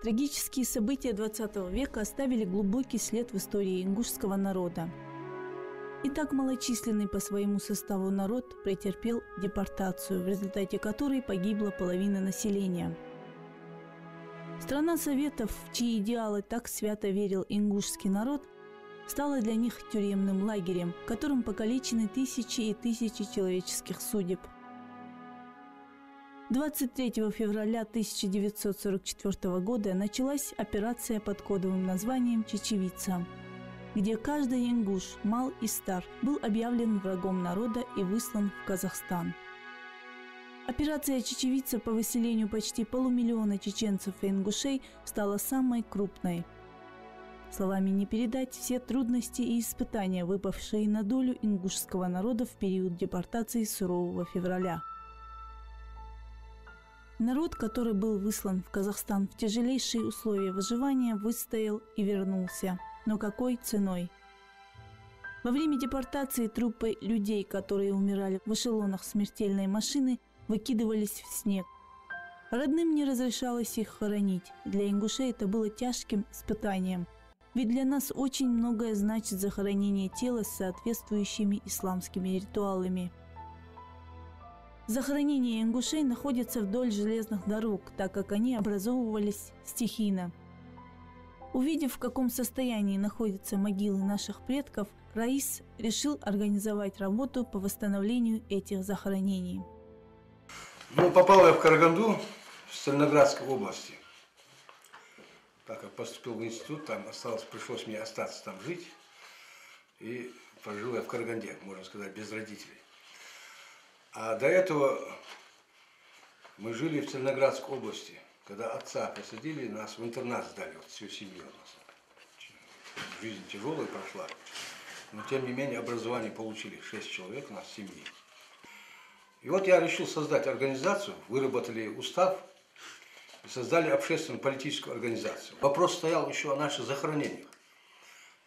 Трагические события XX века оставили глубокий след в истории ингушского народа. И так малочисленный по своему составу народ претерпел депортацию, в результате которой погибла половина населения. Страна Советов, в чьи идеалы так свято верил ингушский народ, стала для них тюремным лагерем, в котором покалечены тысячи и тысячи человеческих судеб. 23 февраля 1944 года началась операция под кодовым названием «Чечевица», где каждый ингуш, мал и стар, был объявлен врагом народа и выслан в Казахстан. Операция «Чечевица» по выселению почти полумиллиона чеченцев и ингушей стала самой крупной. Словами не передать все трудности и испытания, выпавшие на долю ингушского народа в период депортации сурового февраля. Народ, который был выслан в Казахстан в тяжелейшие условия выживания, выстоял и вернулся. Но какой ценой? Во время депортации трупы людей, которые умирали в эшелонах смертельной машины, выкидывались в снег. Родным не разрешалось их хоронить. Для ингушей это было тяжким испытанием. Ведь для нас очень многое значит захоронение тела с соответствующими исламскими ритуалами. Захоронения ингушей находятся вдоль железных дорог, так как они образовывались стихийно. Увидев, в каком состоянии находятся могилы наших предков, Раис решил организовать работу по восстановлению этих захоронений. Попал я в Караганду, в Сталинградской области. Так как поступил в институт, там пришлось мне остаться там жить. И прожил я в Караганде, можно сказать, без родителей. А до этого мы жили в Сталинградской области, когда отца посадили, нас в интернат сдали, вот всю семью у нас. Жизнь тяжелая прошла, но тем не менее образование получили 6 человек у нас в семье. И вот я решил создать организацию, выработали устав и создали общественную политическую организацию. Вопрос стоял еще о наших захоронениях.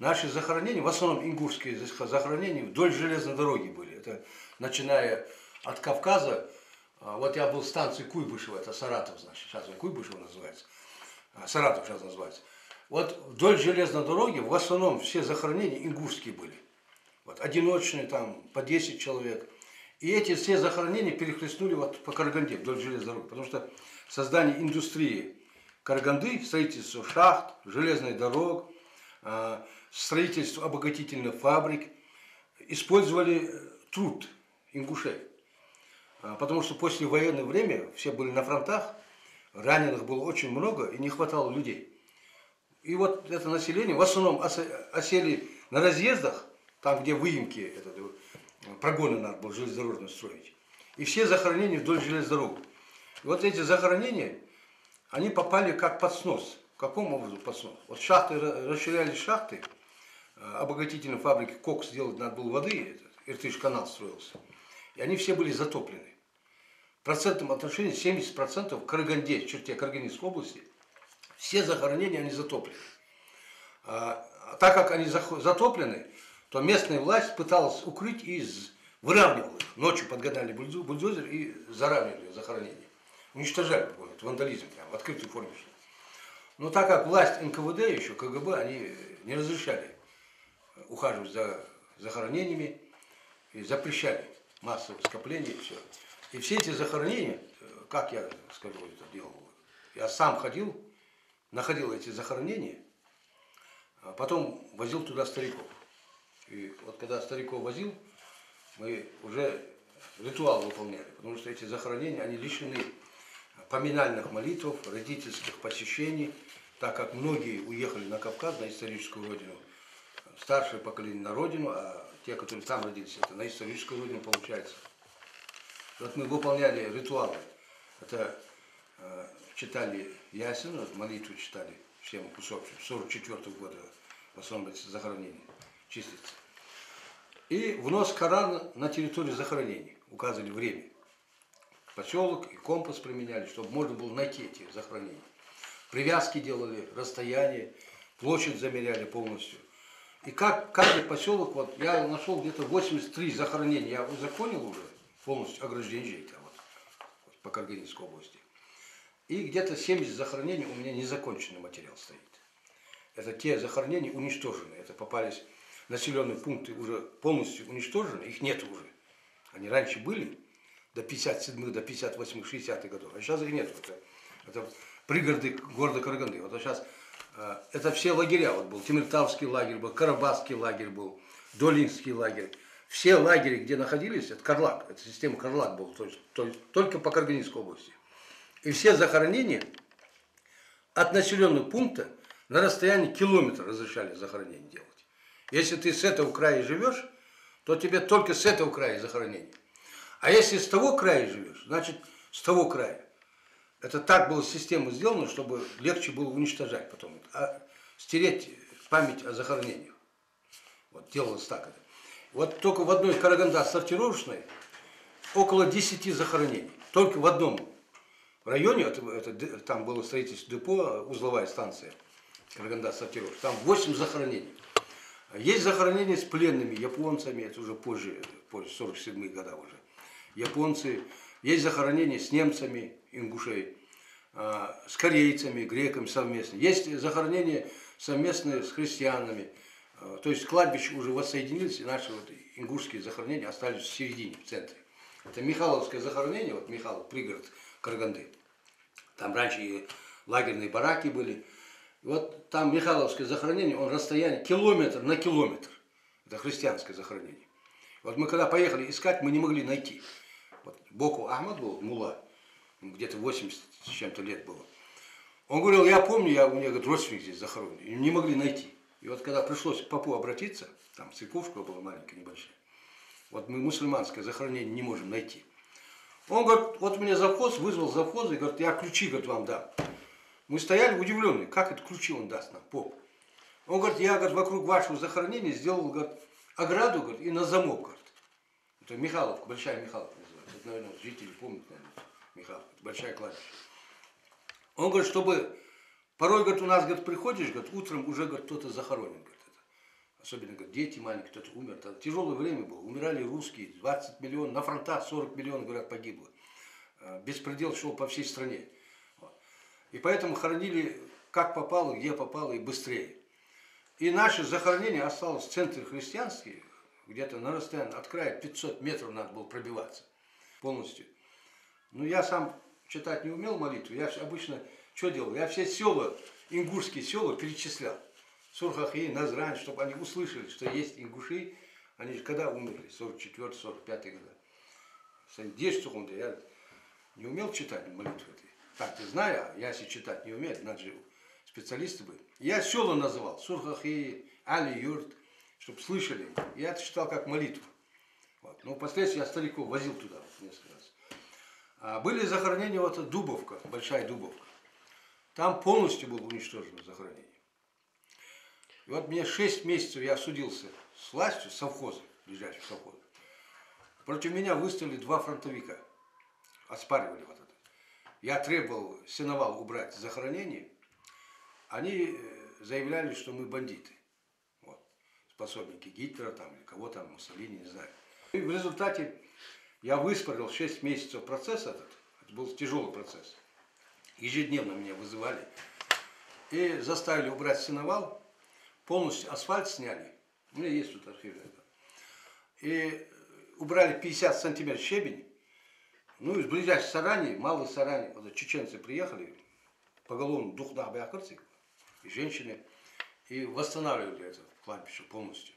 Наши захоронения, в основном ингушские захоронения, вдоль железной дороги были. Это начиная от Кавказа, вот я был в станции Куйбышево, это Саратов, значит, сейчас он Куйбышево называется, Саратов сейчас называется. Вот вдоль железной дороги в основном все захоронения ингушские были. Вот, одиночные там, по 10 человек. И эти все захоронения перехлестнули вот по Караганде, вдоль железной дороги. Потому что создание индустрии Караганды, строительство шахт, железных дорог, строительство обогатительных фабрик использовали труд ингушей. Потому что после военного времени все были на фронтах, раненых было очень много и не хватало людей. И вот это население в основном осели на разъездах, там где выемки, прогоны надо было железнодорожно строить. И все захоронения вдоль железной дороги. И вот эти захоронения, они попали как под снос. Каким образом под снос? Вот шахты, расширялись шахты, обогатительные фабрики, кокс сделать надо было воды, Иртыш-канал строился. И они все были затоплены. В процентном отношении 70% в Караганде, в черте Карагандинской области, все захоронения они затоплены. Так как они затоплены, то местная власть пыталась укрыть и выравнивала их. Ночью подгоняли бульдозер и заравнивали захоронения. Уничтожали вандализм, прям, в открытой форме. Но так как власть НКВД, еще КГБ, они не разрешали ухаживать за захоронениями и запрещали массовое скопление и все. И все эти захоронения, как я скажу, это делал, я сам ходил, находил эти захоронения, а потом возил туда стариков. И вот когда стариков возил, мы уже ритуал выполняли, потому что эти захоронения, они лишены поминальных молитв, родительских посещений, так как многие уехали на Кавказ, на историческую родину, старшее поколение на родину, а те, которые там родились, это на историческую родину получается. Вот мы выполняли ритуалы. Это читали ясен, молитву читали всем усопшим, 44-го года в основном эти захоронения числятся. И внос Корана на территорию захоронений, указывали время. Поселок и компас применяли, чтобы можно было найти эти захоронения. Привязки делали, расстояние, площадь замеряли полностью. И как каждый поселок, вот я нашел где-то 83 захоронения, я узаконил уже полностью ограждение там, вот, по Карагандинской области. И где-то 70 захоронений у меня незаконченный материал стоит. Это те захоронения уничтоженные. Это попались населенные пункты уже полностью уничтожены, их нет уже. Они раньше были до 57-х, до 58-х, 60-х годов, а сейчас их нет. Это пригороды города Караганды. Вот сейчас это все лагеря. Вот был Темиртавский лагерь, был Карабахский лагерь, был Долинский лагерь. Все лагеря, где находились, это Карлак, это система Карлак был, то есть только по Карагандинской области. И все захоронения от населенного пункта на расстоянии километра разрешали захоронение делать. Если ты с этого края живешь, то тебе только с этого края захоронение. А если с того края живешь, значит с того края. Это так была система сделана, чтобы легче было уничтожать потом. А стереть память о захоронениях. Вот делалось так это. Вот только в одной Караганда сортировочной около 10 захоронений. Только в одном районе, там было строительство депо, узловая станция Караганда сортировочная, там 8 захоронений. Есть захоронения с пленными японцами, это уже позже 47-е годы уже. Японцы, есть захоронения с немцами, ингушей, с корейцами, греками совместно. Есть захоронения совместные с христианами. То есть кладбища уже воссоединились, и наши вот ингушские захоронения остались в середине, в центре. Это Михайловское захоронение, вот Михайлов, пригород Караганды. Там раньше и лагерные бараки были. И вот там Михайловское захоронение, он расстояние километр на километр. Это христианское захоронение. Вот мы когда поехали искать, мы не могли найти. Вот Боку Ахмад был, мулла, где-то 80 с чем-то лет было. Он говорил, я помню, у меня говорит, родственник здесь захоронен. И не могли найти. И вот когда пришлось к попу обратиться, там церковушка была маленькая, небольшая, вот мы мусульманское захоронение не можем найти. Он говорит, вот меня завхоз вызвал завхоза и говорит, я ключи, говорит, вам дам. Мы стояли удивленные, как это ключи он даст нам, поп. Он говорит, я, говорит, вокруг вашего захоронения сделал, говорит, ограду, говорит, и на замок, говорит. Это Михайловка, Большая Михайловка называется. Это, наверное, жители помнят, наверное, Михайловка, большая кладбище. Он говорит, чтобы порой, говорит, у нас, говорит, приходишь, говорит, утром уже, говорит, кто-то захоронен, говорит, это. Особенно, говорит, дети маленькие, кто-то умер. Это тяжелое время было, умирали русские, 20 миллионов, на фронтах 40 миллионов, говорят, погибло. Беспредел шел по всей стране. И поэтому хоронили как попало, где попало и быстрее. И наше захоронение осталось в центре христианские, где-то на расстоянии от края 500 метров надо было пробиваться полностью. Но я сам читать не умел молитву, я обычно что делал? Я все села, ингушские села перечислял. Сурхахи, Назрань, чтобы они услышали, что есть ингуши, они же когда умерли, 44-45 года. Я не умел читать молитву этой. Так ты знаю, а я если читать не умею, надо же специалисты были. Я села называл, Сурхахи, Али Юрт, чтобы слышали. Я это читал как молитву. Вот. Но впоследствии я стариков возил туда несколько раз. А были захоронения, вот Дубовка, Большая Дубовка. Там полностью было уничтожено захоронение. И вот мне 6 месяцев я судился с властью, совхозом, ближайшим совхозом. Против меня выставили 2 фронтовика. Оспаривали вот это. Я требовал сеновал убрать захоронение. Они заявляли, что мы бандиты. Вот. Способники Гитлера там, или кого там, Муссолини, не знаю. И в результате я выспорил 6 месяцев процесс этот. Это был тяжелый процесс. Ежедневно меня вызывали. И заставили убрать сеновал. Полностью асфальт сняли. У меня есть тут архив. И убрали 50 сантиметров щебень. Ну, из ближайших сараний, малых сараний, вот чеченцы приехали, поголовно духнах-бяхарцик, и женщины, и восстанавливали это кладбище полностью.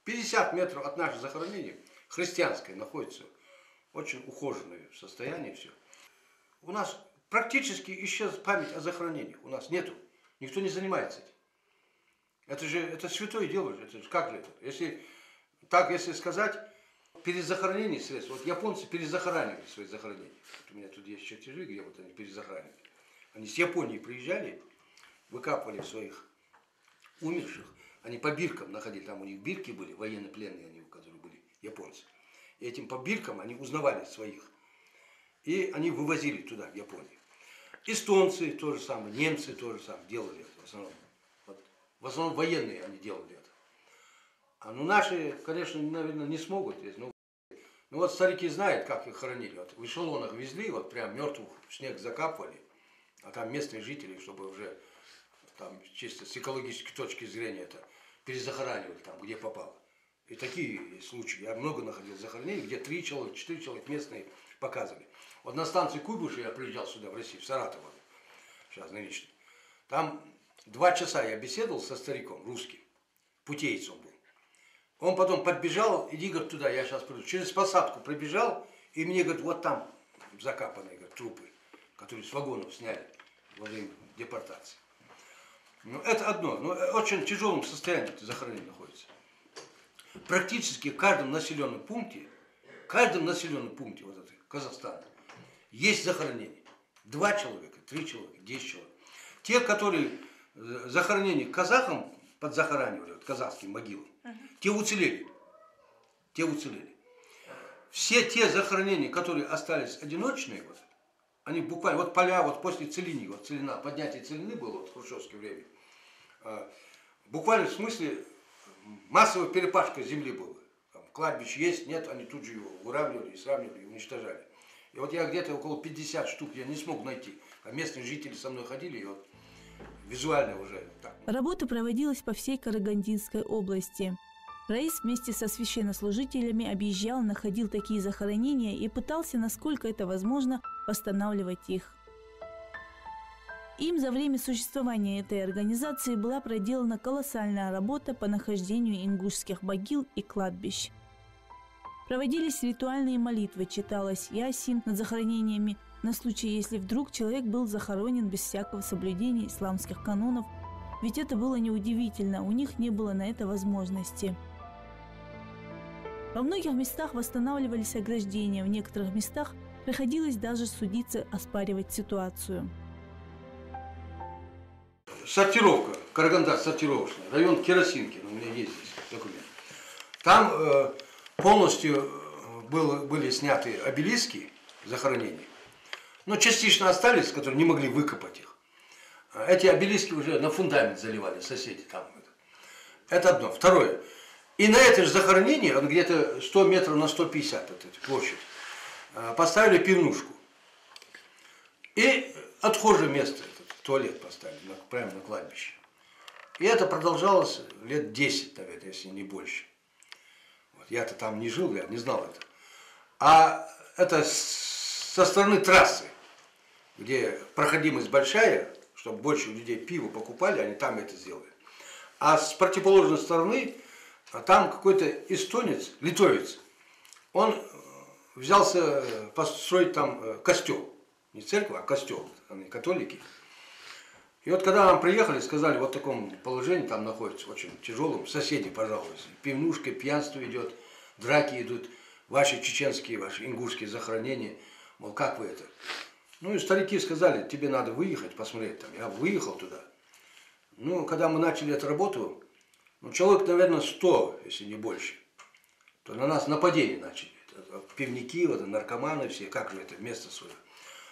50 метров от нашего захоронения, христианское, находится очень ухоженное состояние все. У нас практически исчез память о захоронениях, у нас нету, никто не занимается этим. Это же, это святое дело, это же, как же это? Если сказать, перезахоронение средств. Вот японцы перезахоранивали свои захоронения. Вот у меня тут есть чертежи, где вот они перезахоранивали. Они с Японии приезжали, выкапывали своих умерших. Они по биркам находили, там у них бирки были, военнопленные они, которые были японцы. И этим по биркам они узнавали своих. И они вывозили туда, в Японию. Эстонцы то же самое, немцы то же самое делали это в основном. Вот, в основном военные они делали это. А ну наши, конечно, наверное, не смогут. Ну вот старики знают, как их хоронили. Вот в эшелонах везли, вот прям мертвых в снег закапывали, А там местные жители, чтобы уже там чисто с экологической точки зрения это перезахоранивали там, где попало. И такие случаи. Я много находил захоронений, где 3 человека, 4 человека местные показывали. Вот на станции Куйбышев я приезжал сюда, в Россию, в Саратов, сейчас нынешний. Там 2 часа я беседовал со стариком, русским, путейцем был. Он потом подбежал, иди, говорит, туда, я сейчас приду. Через посадку пробежал, и мне, говорит, вот там закапанные, говорит, трупы, которые с вагонов сняли во время депортации. Ну, это одно, но в очень тяжелом состоянии это захоронение находится. Практически в каждом населенном пункте вот это, Казахстана, есть захоронение. 2 человека, 3 человека, 10 человек. Те, которые захоронение казахам подзахоранивали, вот, казахские могилы, те уцелели. Все те захоронения, которые остались одиночные, вот, они буквально, вот поля, вот после Целини, вот Целина, поднятие Целины было вот, в хрущевское время, буквально в смысле массовая перепашка земли была. Там, кладбище есть, нет, они тут же его выравнивали, сравнивали и уничтожали. И вот я где-то около 50 штук я не смог найти. А местные жители со мной ходили, и вот визуально уже так. Работа проводилась по всей Карагандинской области. Раис вместе со священнослужителями объезжал, находил такие захоронения и пытался, насколько это возможно, восстанавливать их. Им за время существования этой организации была проделана колоссальная работа по нахождению ингушских могил и кладбищ. Проводились ритуальные молитвы, читалась ясин над захоронениями на случай, если вдруг человек был захоронен без всякого соблюдения исламских канонов, ведь это было неудивительно, у них не было на это возможности. Во многих местах восстанавливались ограждения, в некоторых местах приходилось даже судиться, оспаривать ситуацию. Сортировка, Караганда сортировочная, район Керосинки, у меня есть здесь документ. Там полностью были сняты обелиски захоронений, но частично остались, которые не могли выкопать их. Эти обелиски уже на фундамент заливали соседи там. Это одно. Второе. И на это же захоронение, он где-то 100 метров на 150, вот эта площадь, поставили пивнушку. И отхожее место, этот туалет поставили, прямо на кладбище. И это продолжалось лет 10, наверное, если не больше. Вот, я-то там не жил, я не знал это. А это со стороны трассы, где проходимость большая, чтобы больше людей пиво покупали, они там это сделали. А с противоположной стороны, там какой-то эстонец, литовец, он взялся построить там костел. Не церковь, а костел, они католики. И вот когда нам приехали, сказали, вот в таком положении там находится, очень тяжелом, соседи пожалуйста, пивнушка, пьянство идет, драки идут, ваши чеченские, ваши ингушские захоронения, мол, как вы это? Ну и старики сказали, тебе надо выехать, посмотреть там. Я выехал туда. Ну, когда мы начали эту работу, ну, человек, наверное, 100, если не больше, то на нас нападение начали. Пивники, вот, наркоманы все, как же это место свое.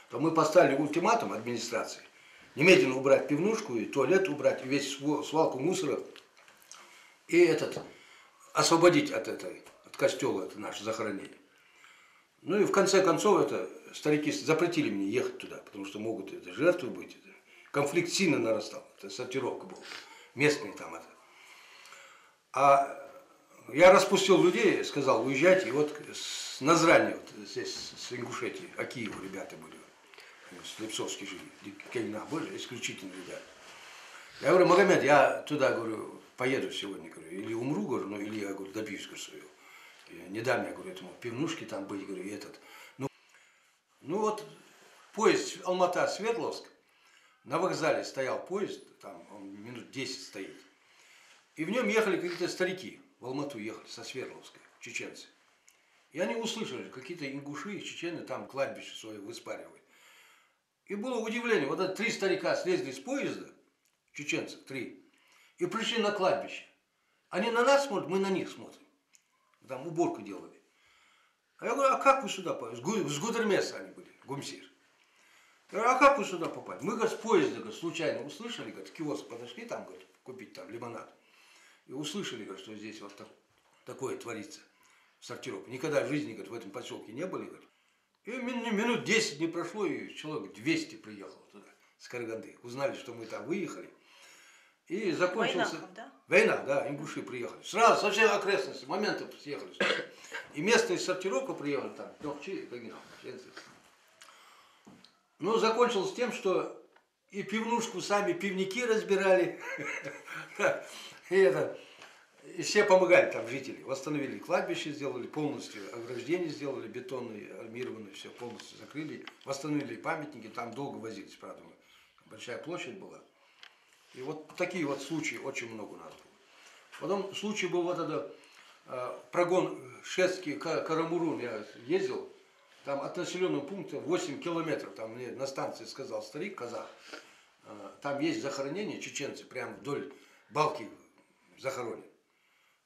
То мы поставили ультиматум администрации. Немедленно убрать пивнушку, и туалет убрать, и весь свалку мусора. И освободить от костела это наше захоронение. Ну и в конце концов это старики запретили мне ехать туда, потому что могут это жертвы быть. Конфликт сильно нарастал, это сортировка была, местные там это. А я распустил людей, сказал, уезжайте, и вот с Назрани, вот здесь, с Ингушетии, Акиева ребята были, с Лепсовски жили, Кельна были, исключительные ребята. Я говорю, Магомед, я туда, говорю, поеду сегодня, говорю, или умру, говорю, ну или я, говорю, добьюсь, говорю, свою. Не дам я, говорю, этому пивнушке там быть, говорю, и этот. Ну вот поезд Алма-Ата-Свердловск, на вокзале стоял поезд, там он минут 10 стоит. И в нем ехали какие-то старики, в Алмату ехали, со Свердловска, чеченцы. И они услышали, какие-то ингуши, чечены там кладбище свое выспаривают. И было удивление, вот это 3 старика слезли с поезда, чеченцев 3, и пришли на кладбище. Они на нас смотрят, мы на них смотрим. Там уборку делали. А я говорю, а как вы сюда попали? С Гудермеса они были, Гумсир. Я говорю, а как вы сюда попали? Мы, говорит, с поезда, говорит, случайно услышали, говорит, в киоск подошли, там, говорит, купить там лимонад. И услышали, говорит, что здесь вот такое творится, сортировка. Никогда в жизни, говорит, в этом поселке не были, говорит. И минут 10 не прошло, и человек 200 приехал туда, с Караганды. Узнали, что мы там выехали. И закончился... Война, да? Война, да, ингуши приехали. Сразу со всех окрестностей, моментов съехали. И местные сортировка приехали там, Тохчи, ну, закончилось тем, что и пивнушку сами пивники разбирали. И все помогали там жители. Восстановили кладбище, сделали полностью, ограждение сделали, бетонные, армированные, все полностью закрыли. Восстановили памятники, там долго возились, правда. Большая площадь была. И вот такие вот случаи очень много у нас было. Потом случай был вот этот прогон Шетский, Карамурун, я ездил. Там от населенного пункта 8 километров, там мне на станции сказал старик, казах, там есть захоронение, чеченцы, прям вдоль балки захоронены.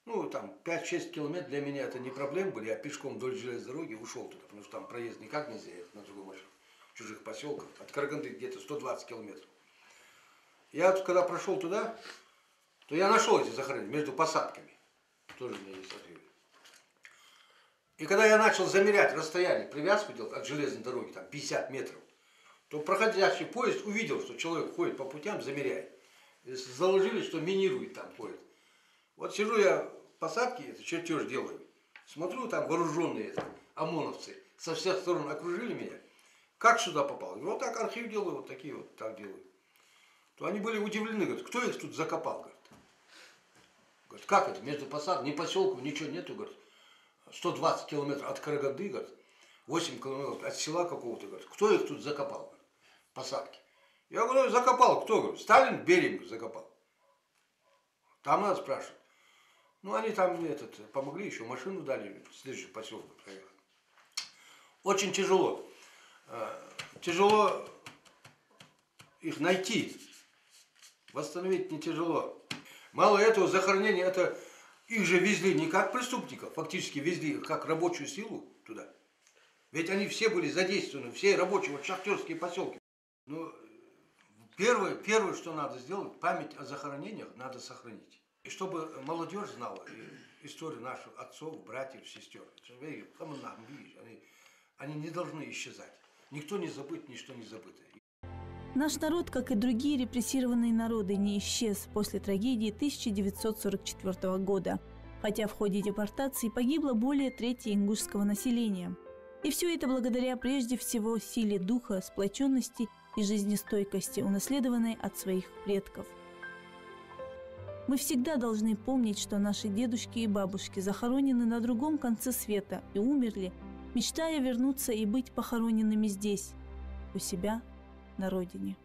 Ну, там 5-6 километров для меня это не проблема были, я пешком вдоль железной дороги ушел туда, потому что там проезд никак нельзя, на другой машине, в чужих поселках, от Караганды где-то 120 километров. Я вот, когда прошел туда, то я нашел эти захоронения между посадками, тоже у меня есть ответ. И когда я начал замерять расстояние, привязку делать от железной дороги, там 50 метров, то проходящий поезд увидел, что человек ходит по путям, замеряет. И заложили, что минирует там ходит. Вот сижу я в посадке, это чертеж делаю, смотрю, там вооруженные ОМОНовцы со всех сторон окружили меня. Как сюда попал? Я говорю, вот так архив делаю, вот такие вот так делаю. То они были удивлены, говорят, кто их тут закопал? Говорят, как это, между посадками, ни поселков, ничего нету, говорят. 120 километров от Караганды, говорит, 8 километров от села какого-то, говорит, кто их тут закопал, говорит, посадки. Я говорю, закопал, кто, говорит, Сталин Беринг закопал. Там надо спрашивать. Ну, они там мне помогли, еще машину дали, в следующий поселок проехали. Очень тяжело. Тяжело их найти. Восстановить не тяжело. Мало этого, захоронение это... Их же везли не как преступников, фактически везли их как рабочую силу туда. Ведь они все были задействованы, все рабочие, вот шахтерские поселки. Но первое, что надо сделать, память о захоронениях надо сохранить. И чтобы молодежь знала историю наших отцов, братьев, сестер. Они не должны исчезать. Никто не забыт, ничто не забыто. Наш народ, как и другие репрессированные народы, не исчез после трагедии 1944 года, хотя в ходе депортации погибло более трети ингушского населения. И все это благодаря прежде всего силе духа, сплоченности и жизнестойкости, унаследованной от своих предков. Мы всегда должны помнить, что наши дедушки и бабушки захоронены на другом конце света и умерли, мечтая вернуться и быть похороненными здесь, у себя, на родине.